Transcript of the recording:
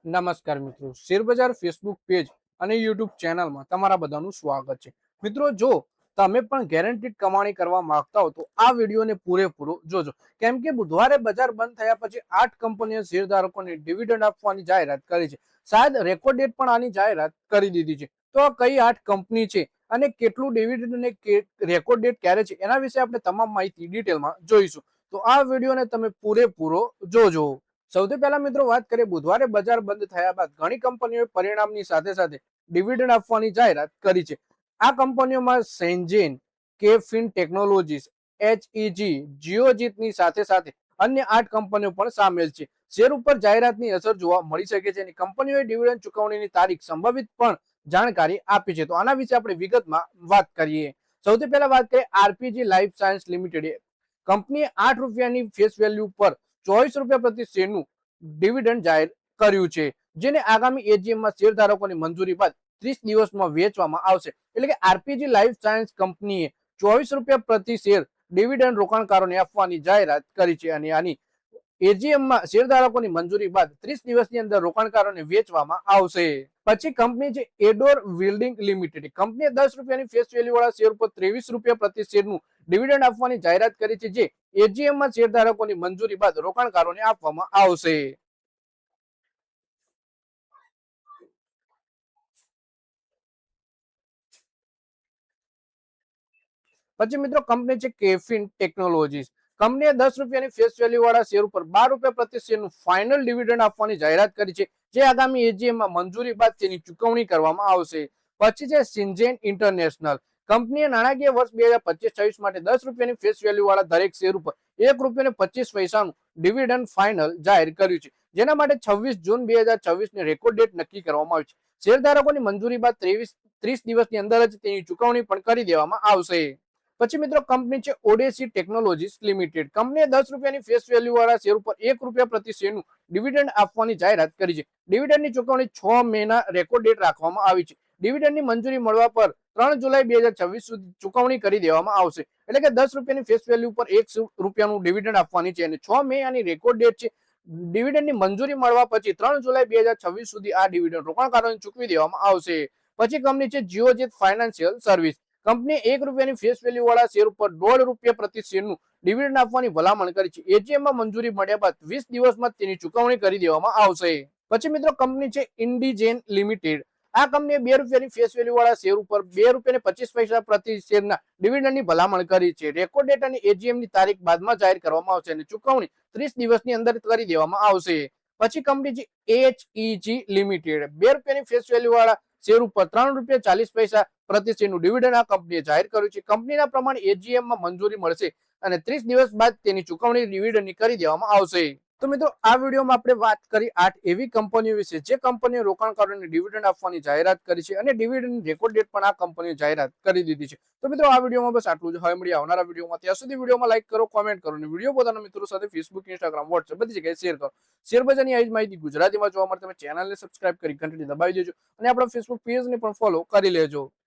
નમસ્કાર મિત્રો, શેરબજાર ફેસબુક પેજ અને યુટ્યુબ ચેનલમાં તમારા બધાનું સ્વાગત છે. મિત્રો, જો તમે પણ ગેરંટીડ કમાણી કરવા માંગતા હો તો આ વિડીયોને પૂરેપૂરો જોજો, કેમ કે બુધવારે બજાર બંધ થયા પછી 8 કંપનીઓ શેરધારકોને ડિવિડન્ડ આપવાની જાહેરાત કરી છે. શાયદ રેકોર્ડ ડેટ પણ આની જાહેરાત કરી દીધી છે. તો આ કઈ 8 કંપની છે અને કેટલું ડિવિડન્ડ અને રેકોર્ડ ડેટ ક્યારે છે એના વિશે આપણે તમામ માહિતી ડિટેલમાં જોઈશું. તો આ વિડીયોને તમે પૂરેપૂરો જોજો. સૌથી પહેલા મિત્રો વાત કરીએ, બુધવારે બજાર બંધ થયા બાદ ઘણી કંપનીઓએ પરિણામની સાથે સાથે ડિવિડન્ડ આપવાની જાહેરાત કરી છે. આ કંપનીઓમાં સેન્જેન, કેફિન ટેકનોલોજીસ, HEG, જીઓજીતની સાથે સાથે અન્ય 8 કંપનીઓ પણ સામેલ છે. શેર ઉપર જાહેરાતની અસર જોવા મળી શકે છે અને કંપનીઓએ ડિવિડન્ડ ચૂકવણીની તારીખ સંભવિત પણ જાણકારી આપી છે. તો આના વિશે આપણે વિગતમાં વાત કરીએ. સૌથી પહેલા વાત કરીએ આરપીજી લાઈફ સાયન્સ લિમિટેડ. કંપનીએ 8 રૂપિયાની ફેસ વેલ્યુ પર 24 રૂપિયા પ્રતિ શેરનું ડિવિડન્ડ જાહેર કર્યું છે, જેને આગામી એજીએમમાં શેરધારકોની મંજૂરી બાદ 30 દિવસમાં વેચવામાં આવશે. એટલે કે આરપીજી લાઈફ સાયન્સ કંપનીએ 24 રૂપિયા પ્રતિ શેર ડિવિડન્ડ રોકાણકારોને આપવાની જાહેરાત કરી છે અને આની એજીએમમાં શેરધારકોની મંજૂરી બાદ 30 દિવસની અંદર રોકાણકારોને વેચવામાં આવશે. પછી કંપની છે એડોર બિલ્ડિંગ લિમિટેડ. કંપનીએ 10 રૂપિયાની ફેસ વેલ્યુ વાળા શેર ઉપર 23 રૂપિયા પ્રતિ શેરનું ડિવિડન્ડ આપવાની જાહેરાત કરી છે, જે એજીએમમાં શેરધારકોની મંજૂરી બાદ રોકાણકારોને આપવામાં આવશે. પછી મિત્રો કંપની છે કેફિન ટેકનોલોજીસ. કંપનીએ 10 રૂપિયાની ફેસ વેલ્યુ વાળા શેર ઉપર 12 રૂપિયા પ્રતિ શેરનું ફાઇનલ ડિવિડન્ડ આપવાની જાહેરાત કરી છે, જે આગામી એજીએમમાં મંજૂરી બાદ તેની ચૂકવણી કરવામાં આવશે. પછી છે સિન્જેન ઇન્ટરનેશનલ. કંપનીએ નાણાકીય વર્ષ 2025-26 માટે 10 રૂપિયાની ફેસ વેલ્યુ વાળા દરેક શેર ઉપર 1 રૂપિયા 25 પૈસાનું ડિવિડન્ડ ફાઇનલ જાહેર કર્યું છે, જેના માટે 26 જૂન 2026 ની રેકોર્ડ ડેટ નક્કી કરવામાં આવી છે. શેરધારકોની મંજૂરી બાદ 30 દિવસની અંદર જ તેની ચૂકવણી પણ કરી દેવામાં આવશે. પછી મિત્રો કંપની છે ઓડેસી ટેકનોલોજીસ લિમિટેડ. કંપનીએ 10 રૂપિયાની ફેસ વેલ્યુ વાળા શેર ઉપર 1 રૂપિયા પ્રતિ શેરનું ડિવિડન્ડ આપવાની જાહેરાત કરી છે. ડિવિડન્ડની ચૂકવણી 6 મેના રેકોર્ડ ડેટ રાખવામાં આવી છે. ડિવિડન્ડની મંજૂરી મળવા પર 3 જુલાઈ 2026 સુધી ચૂકવણી કરી દેવામાં આવશે. એટલે કે 10 રૂપિયાની ફેસ વેલ્યુ પર 1 રૂપિયાનું ડિવિડન્ડ આપવાની છે અને 6 મે આની રેકોર્ડ ડેટ છે. ડિવિડન્ડની મંજૂરી મળવા પછી 3 જુલાઈ 2026 સુધી આ ડિવિડન્ડ રોકાણકારોને ચૂકવી દેવામાં આવશે. પછી કંપની છે જીઓજીત ફાઇનાન્શિયલ સર્વિસ. કંપનીએ 1 રૂપિયાની ફેસ વેલ્યુ વાળા શેર ઉપર 1.5 રૂપિયા પ્રતિ શેરનું ડિવિડન્ડ આપવાની ભલામણ કરી છે. એજીએમમાં મંજૂરી મળ્યા બાદ 20 દિવસમાં તેની ચૂકવણી કરી દેવામાં આવશે. પછી મિત્રો કંપની છે ઇન્ડિજેન લિમિટેડ. આ કંપનીએ 2 રૂપિયાની ફેસ વેલ્યુ વાળા શેર ઉપર 2 રૂપિયા 25 પૈસા પ્રતિ શેરના ડિવિડન્ડની ભલામણ કરી છે. રેકોર્ડ ડેટ અને એજીએમની તારીખ બાદમાં જાહેર કરવામાં આવશે અને ચૂકવણી 30 દિવસની અંદર કરી દેવામાં આવશે. પછી કંપની છે HEG લિમિટેડ. 2 રૂપિયાની ફેસ વેલ્યુ વાળા શેર ઉપર 3 રૂપિયા 40 પૈસા પ્રતિ શેરનું ડિવિડન્ડ આ કંપનીએ જાહેર કર્યું છે. કંપનીના પ્રમાણે એજીએમમાં મંજૂરી મળશે અને 30 દિવસ બાદ તેની ચૂકવણી ડિવિડન્ડની કરી દેવામાં આવશે. તો મિત્રો, આ વિડીયોમાં આપણે વાત કરી 8 એવી કંપનીઓ વિશે જે કંપનીએ રોકાણકારોને ડિવિડન્ડ આપવાની જાહેરાત કરી છે અને ડિવિડન્ડ રેકોર્ડ ડેટ પણ આ કંપનીએ જાહેરાત કરી દીધી છે. તો મિત્રો, આ વિડીયોમાં બસ આટલું જ. હવે મળીએ આવનારા વિડીયોમાં. ત્યાં સુધી વિડીયોમાં લાઈક કરો, કોમેન્ટ કરો અને વિડીયો પોતાના મિત્રો સાથે ફેસબુક, ઇન્સ્ટાગ્રામ, વોટ્સએપ બધી જગ્યાએ શેર કરો. શેરબજારની આવી જ માહિતી ગુજરાતીમાં જોવા માટે તમે ચેનલને સબસ્ક્રાઇબ કરી ઘંટડી દબાવી દેજો અને આપણા ફેસબુક પેજને પણ ફોલો કરી લેજો.